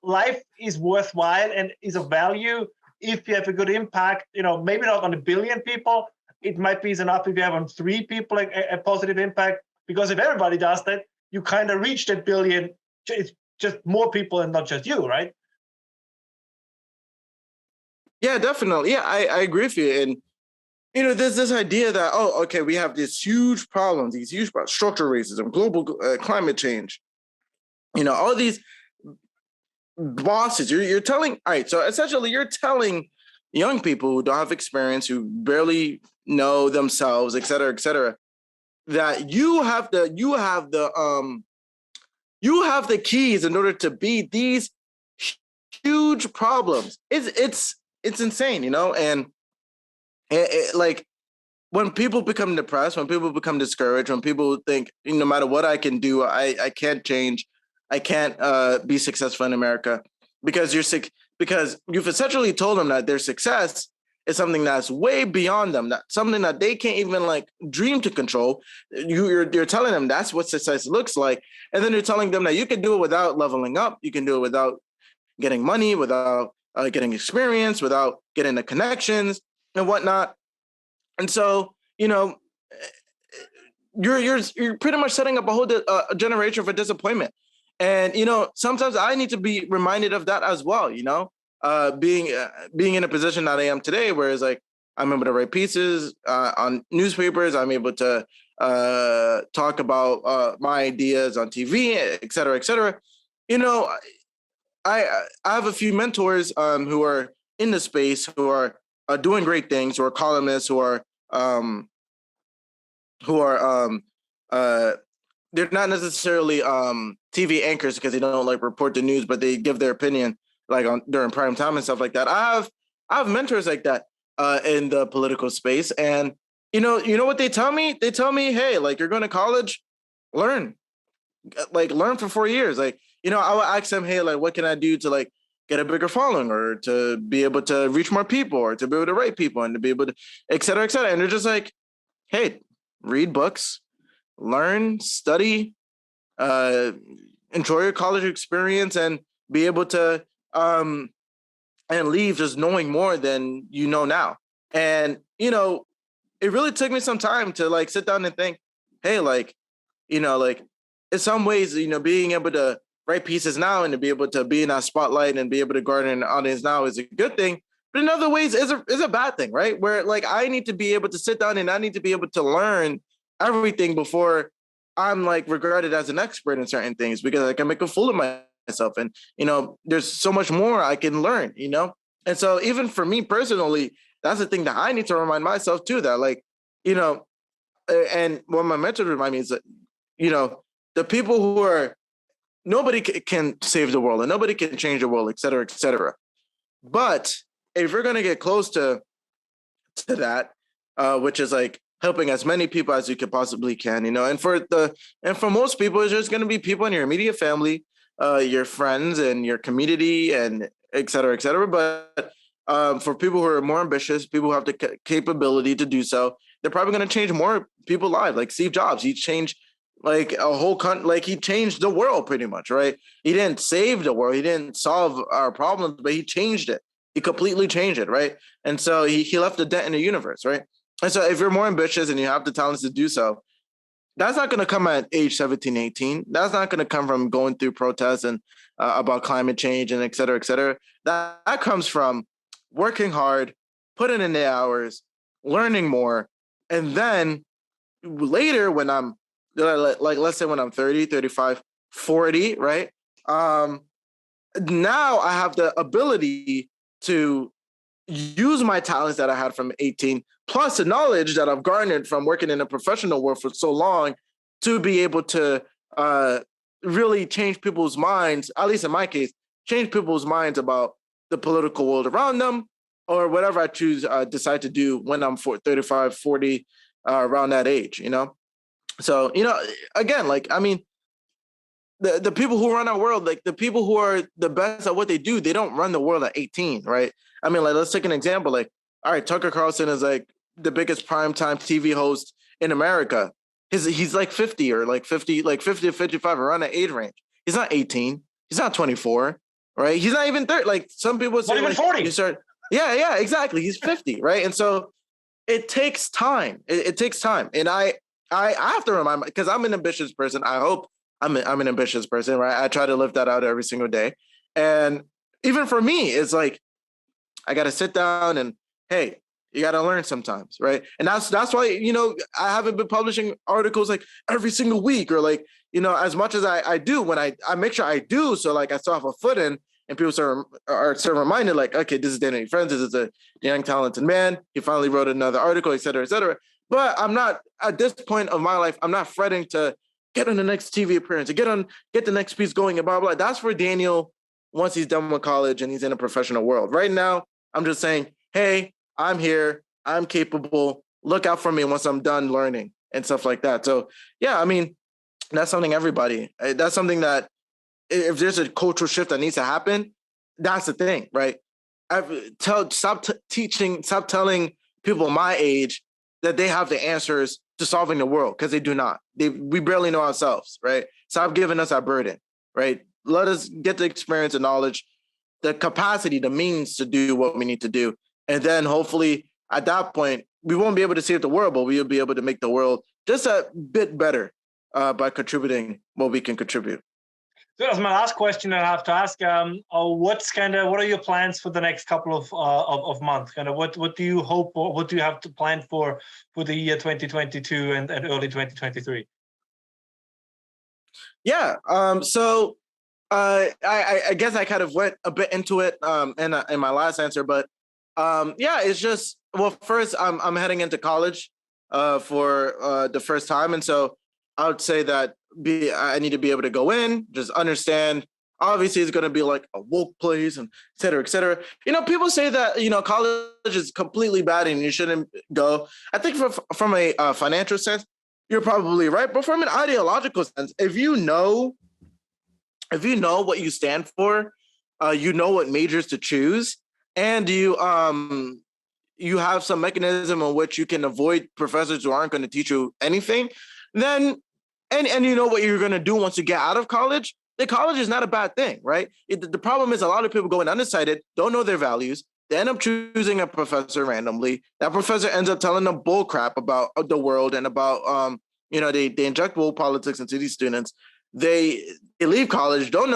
life is worthwhile and is of value if you have a good impact, maybe not on 1 billion people. It might be enough if you have on 3 people a positive impact, because if everybody does that, you kind of reach that billion. It's just more people and not just you, right? Yeah, definitely. Yeah, I agree with you. And, there's this idea that, okay, we have these huge problems, structural racism, global climate change, all these bosses. You're telling, all right, so essentially you're telling young people who don't have experience, who barely know themselves, et cetera, that you have the keys in order to beat these huge problems. It's insane, and like when people become depressed, when people become discouraged, when people think no matter what I can do, I can't change, I can't be successful in America because you're sick, because you've essentially told them that their success is something that's way beyond them, that something that they can't even dream to control. You're telling them that's what success looks like, and then you're telling them that you can do it without leveling up, you can do it without getting money, without getting experience, without getting the connections and whatnot. And so, you're pretty much setting up a whole generation for disappointment. And, sometimes I need to be reminded of that as well, being in a position that I am today, whereas I'm able to write pieces on newspapers, I'm able to talk about my ideas on TV, et cetera, et cetera. I have a few mentors who are in the space, who are doing great things, who are columnists, who are they're not necessarily TV anchors because they don't report the news, but they give their opinion during prime time and stuff like that. I have mentors like that in the political space, and you know what they tell me? They tell me, hey, you're going to college, learn for 4 years. I will ask them, hey, what can I do to get a bigger following, or to be able to reach more people, or to be able to write people, and to be able to, et cetera, et cetera. And they're just hey, read books, learn, study, enjoy your college experience, and be able to and leave just knowing more than you know now. And it really took me some time to sit down and think, hey, in some ways, being able to write pieces now and to be able to be in that spotlight and be able to garner an audience now is a good thing. But in other ways, is a bad thing, right? Where I need to be able to sit down and I need to be able to learn everything before I'm regarded as an expert in certain things, because I can make a fool of myself. And there's so much more I can learn. And so even for me personally, that's the thing that I need to remind myself too, that and what my mentor reminded me is that, the people who are, nobody can save the world and nobody can change the world, et cetera, et cetera. But if you're going to get close to that, which is like helping as many people as you could possibly can, and for most people, it's just going to be people in your immediate family, your friends and your community, and et cetera, et cetera. But for people who are more ambitious, people who have the capability to do so, they're probably going to change more people's lives. Like Steve Jobs, he changed like a whole country, like he changed the world pretty much, right? He didn't save the world, he didn't solve our problems, but he changed it. He completely changed it, right? And so he left a dent in the universe, right? And so if you're more ambitious and you have the talents to do so, that's not going to come at age 17, 18. That's not going to come from going through protests and about climate change and et cetera, et cetera. That comes from working hard, putting in the hours, learning more. And then later when I'm, like, let's say when I'm 30, 35, 40, right? Now I have the ability to use my talents that I had from 18, plus the knowledge that I've garnered from working in a professional world for so long, to be able to really change people's minds, at least in my case, change people's minds about the political world around them, or whatever I decide to do when I'm 35, 40, around that age, So, again, like, I mean, the people who run our world, like the people who are the best at what they do, they don't run the world at 18, right? I mean, like, let's take an example. Like, all right, Tucker Carlson is like the biggest primetime TV host in America. He's like 50 or like 50 to 55, around that age range. He's not 18. He's not 24, right? He's not even 30. Like some people say, not even 40. Yeah, exactly. He's 50, right? And so it takes time. It takes time. And I have to remind, because I'm an ambitious person. I hope I'm an ambitious person, right? I try to live that out every single day. And even for me, it's like, I got to sit down and, hey, you got to learn sometimes, right? And that's why, I haven't been publishing articles like every single week, or like, as much as I do, when I make sure I do, so like I still have a foot in, and people are reminded, like, okay, this is Daniel Idfresne, this is a young, talented man. He finally wrote another article, et cetera, et cetera. But I'm not, at this point of my life, I'm not fretting to get on the next TV appearance, to get the next piece going, and blah, blah. That's for Daniel once he's done with college and he's in a professional world. Right now, I'm just saying, hey, I'm here, I'm capable, look out for me once I'm done learning and stuff like that. So yeah, I mean, that's something that's something that, if there's a cultural shift that needs to happen, that's the thing, right? Stop telling people my age that they have the answers to solving the world, because they do not. We barely know ourselves, right? Stop giving us our burden, right? Let us get the experience and knowledge, the capacity, the means to do what we need to do. And then hopefully at that point, we won't be able to save the world, but we'll be able to make the world just a bit better by contributing what we can contribute. So that's my last question I have to ask. What are your plans for the next couple of months? What do you hope, or what do you have to plan for the year 2022 and early 2023? Yeah. So I guess I kind of went a bit into it in my last answer, but yeah, it's just, well, first I'm heading into college for the first time, and so I would say that I need to be able to go in, just understand. Obviously, it's going to be like a woke place and et cetera, et cetera. People say that, college is completely bad and you shouldn't go. I think from a financial sense, you're probably right. But from an ideological sense, if you know what you stand for, you know what majors to choose, and you have some mechanism in which you can avoid professors who aren't going to teach you anything, then and you know what you're going to do once you get out of college, the college is not a bad thing, right? The problem is a lot of people going undecided, don't know their values. They end up choosing a professor randomly. That professor ends up telling them bull crap about the world and about, they inject woke politics into these students. They leave college, still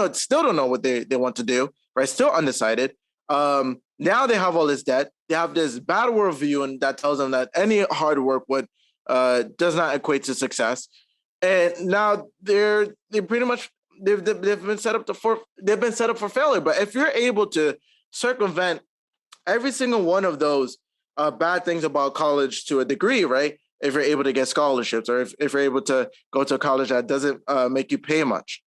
don't know what they want to do, right? Still undecided. Now they have all this debt. They have this bad worldview, and that tells them that any hard work does not equate to success. And now they've been set up for failure. But if you're able to circumvent every single one of those bad things about college to a degree, right? if you're able to get scholarships, or if you're able to go to a college that doesn't make you pay much,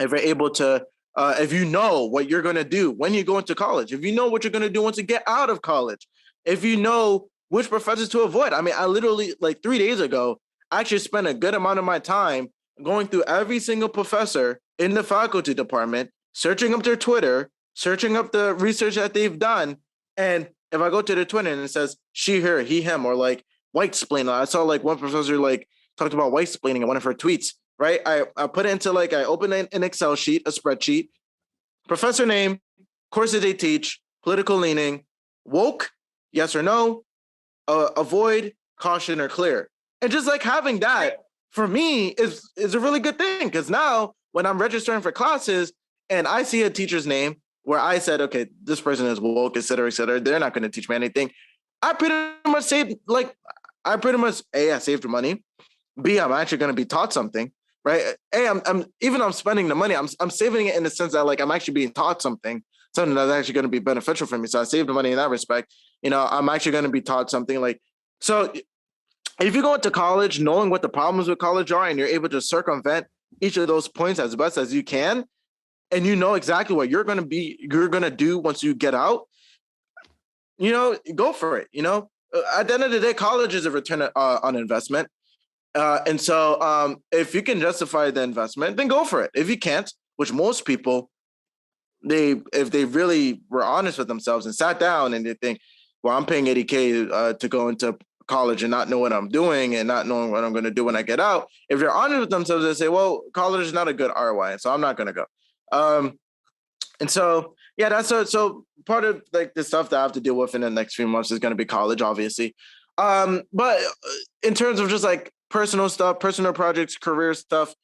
if you're able to, if you know what you're going to do when you go into college, if you know what you're going to do once you get out of college, if you know which professors to avoid. I mean, I literally, like 3 days ago, I actually spent a good amount of my time going through every single professor in the faculty department, searching up their Twitter, searching up the research that they've done. And if I go to their Twitter and it says she, her, he, him, or like white splaining, I saw like one professor like talked about white splaining in one of her tweets, right? I put it into like, I open an Excel sheet, a spreadsheet, professor name, courses they teach, political leaning, woke, yes or no, avoid, caution, or clear. And just like having that for me is a really good thing, because now when I'm registering for classes and I see a teacher's name where I said, okay, this person is woke, et cetera, they're not going to teach me anything. I pretty much saved, like, A, I saved money. B, I'm actually going to be taught something, right? A, I'm spending the money, I'm saving it in the sense that like I'm actually being taught something that's actually going to be beneficial for me. So I saved the money in that respect. You know, I'm actually going to be taught something like, so if you go into college knowing what the problems with college are and you're able to circumvent each of those points as best as you can, and you know exactly what you're going to do once you get out, you know, go for it. You know, at the end of the day, college is a return on investment. And so if you can justify the investment, then go for it. If you can't, which most people, if they really were honest with themselves and sat down and they think, well, I'm paying $80K to go into college and not know what I'm doing and not knowing what I'm going to do when I get out. If they're honest with themselves, they say, well, college is not a good ROI, so I'm not going to go. And so, yeah, that's so part of like the stuff that I have to deal with in the next few months is going to be college, obviously. But in terms of just like personal stuff, personal projects, career stuff,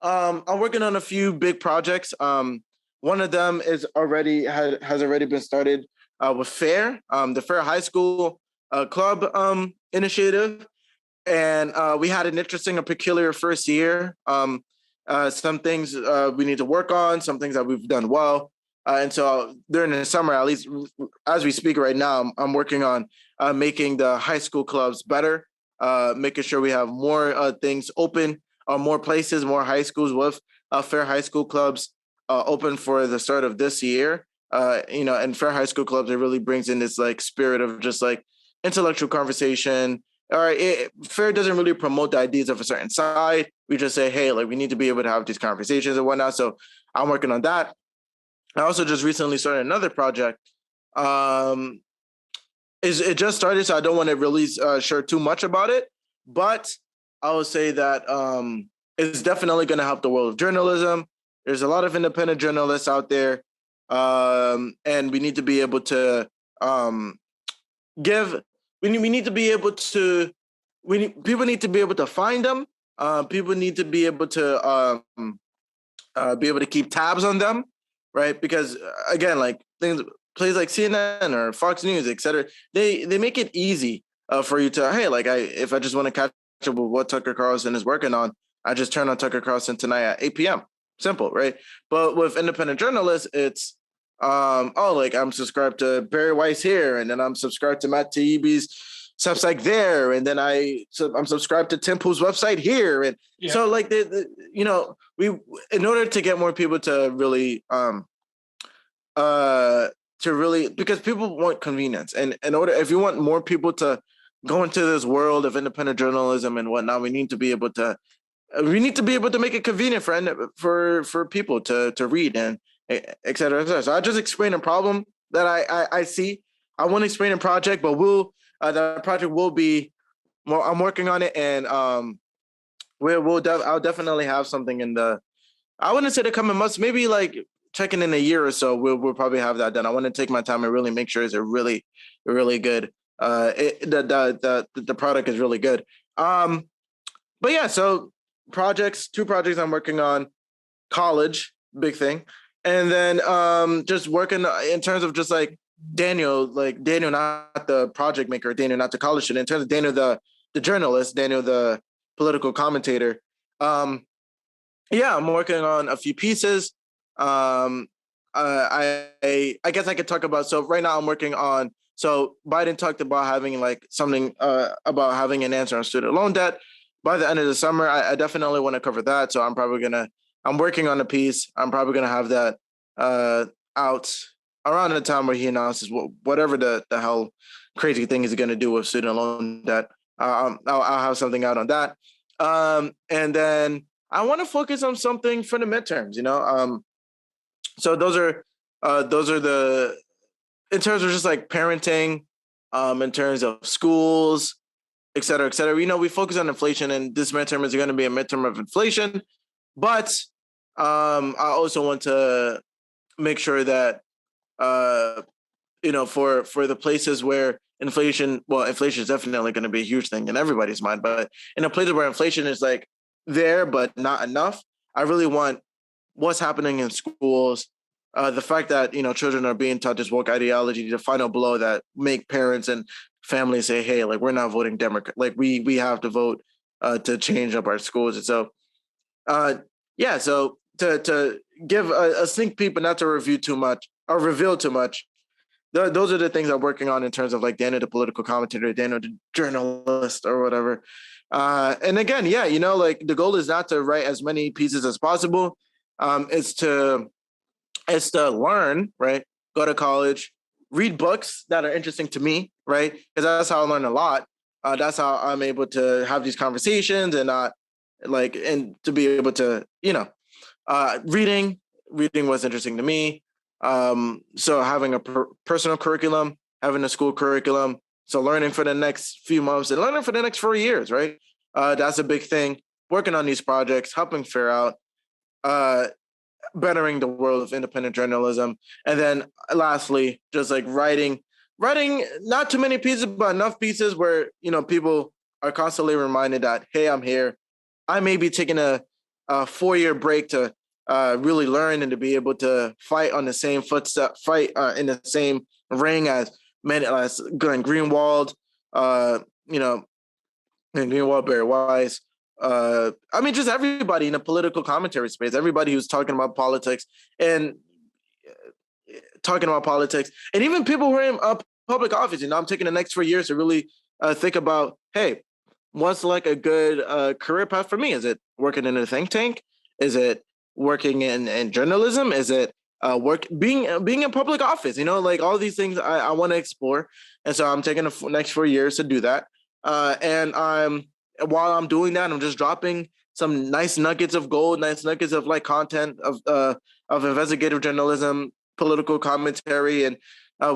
I'm working on a few big projects. One of them has already been started with FAIR, the FAIR High School Club initiative, and we had an interesting and peculiar first year. Some things we need to work on, some things that we've done well, and so during the summer, at least as we speak right now, I'm working on making the high school clubs better, making sure we have more things open, more places, more high schools with FAIR High School clubs open for the start of this year. You know, and FAIR High School clubs, it really brings in this like spirit of just like intellectual conversation. All right, FAIR doesn't really promote the ideas of a certain side. We just say, hey, like we need to be able to have these conversations and whatnot. So I'm working on that. I also just recently started another project. It just started, so I don't want to really share too much about it. But I would say that it's definitely going to help the world of journalism. There's a lot of independent journalists out there, and we need to be able to We need to be able to. People need to be able to find them. People need to be able to keep tabs on them, right? Because again, like places like CNN or Fox News, etc., they make it easy for you to, hey, like if I just want to catch up with what Tucker Carlson is working on, I just turn on Tucker Carlson tonight at 8 p.m. Simple, right? But with independent journalists, it's like I'm subscribed to Barry Weiss here, and then I'm subscribed to Matt Taibbi's Substack there, and then I'm subscribed to Tim Pool's website here, and so like we in order to get more people to really because people want convenience, and if you want more people to go into this world of independent journalism and whatnot, we need to be able to make it convenient for people to read and et cetera, et cetera. So I just explained a problem that I see. I won't explain a project, but the project will be. Well, I'm working on it, and I'll definitely have something in the. I wouldn't say the coming months, maybe like checking in a year or so. We'll probably have that done. I want to take my time and really make sure it's a really, really good. The product is really good. But yeah, so two projects I'm working on, college, big thing. And then just working in terms of just like Daniel, not the project maker, Daniel, not the college student, in terms of Daniel, the journalist, Daniel, the political commentator. I'm working on a few pieces. I guess I could talk about, so right now I'm working on So Biden talked about having like something about having an answer on student loan debt by the end of the summer. I definitely want to cover that. So I'm working on a piece. I'm probably gonna have that out around the time where he announces whatever the hell crazy thing he's gonna do with student loan debt. I'll have something out on that. And then I want to focus on something for the midterms, so those are the, in terms of just like parenting, in terms of schools, et cetera, et cetera. We focus on inflation, and this midterm is going to be a midterm of inflation. But I also want to make sure that, for the places where inflation is definitely going to be a huge thing in everybody's mind. But in the places where inflation is like there, but not enough, I really want what's happening in schools. The fact that, children are being taught this woke ideology, the final blow that make parents and families say, hey, like, we're not voting Democrat. Like, we have to vote to change up our schools. And so, so to give a sneak peek, but not to review too much or reveal too much, those are the things I'm working on in terms of like Daniel, the political commentator, Daniel, the journalist or whatever. And again, like the goal is not to write as many pieces as possible. It's to learn, right? Go to college, read books that are interesting to me, right? Because that's how I learn a lot. That's how I'm able to have these conversations and and to be able to, reading was interesting to me. So having a personal curriculum, having a school curriculum, so learning for the next few months and learning for the next 4 years, right? That's a big thing. Working on these projects, helping figure out, bettering the world of independent journalism. And then lastly, just like writing not too many pieces, but enough pieces where, people are constantly reminded that, hey, I'm here. I may be taking a 4-year break to really learn and to be able to fight on the same in the same ring as Glenn Greenwald, and Greenwald, Barry Weiss. Just everybody in the political commentary space, everybody who's talking about politics, and even people who are in public office. I'm taking the next 4 years to really think about, hey, what's like a good career path for me? Is it working in a think tank? Is it working in journalism? Is it being in public office? Like all these things I want to explore, and so I'm taking the next 4 years to do that. While I'm doing that, I'm just dropping some nice nuggets of gold, nice nuggets of like content of investigative journalism, political commentary, and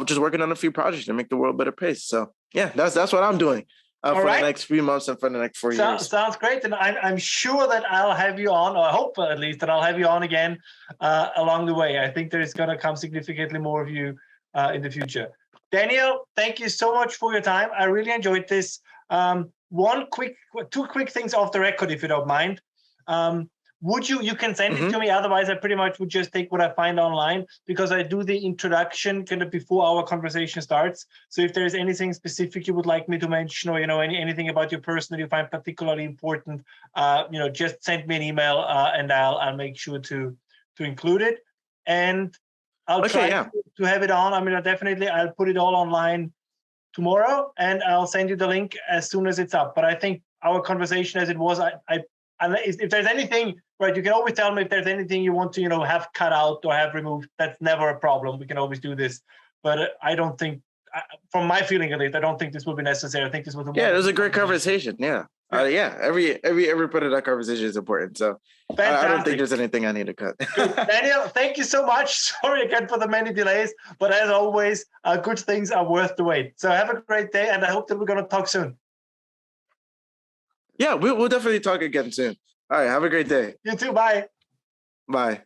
just working on a few projects to make the world a better place. So yeah, that's what I'm doing for the next few months and for the next 4 years. Sounds great, and I'm sure that I'll have you on, or I hope at least that I'll have you on again along the way. I think there's going to come significantly more of you in the future. Daniel, thank you so much for your time. I really enjoyed this. Two quick things off the record, if you don't mind. You can send it to me, otherwise I pretty much would just take what I find online, because I do the introduction kind of before our conversation starts. So if there's anything specific you would like me to mention, or anything about your person that you find particularly important, just send me an email, and I'll make sure to include it. And I'll try to have it on. I'll put it all online tomorrow, and I'll send you the link as soon as it's up. But I think our conversation as it was, if there's anything, right, you can always tell me if there's anything you want to, have cut out or have removed. That's never a problem. We can always do this. But I don't think, from my feeling at least, I don't think this will be necessary. I think this was it was a great conversation. Yeah. Every part of that conversation is important. So I don't think there's anything I need to cut. Daniel, thank you so much. Sorry again for the many delays, but as always, good things are worth the wait. So have a great day, and I hope that we're going to talk soon. Yeah, we'll definitely talk again soon. All right, have a great day. You too. Bye. Bye.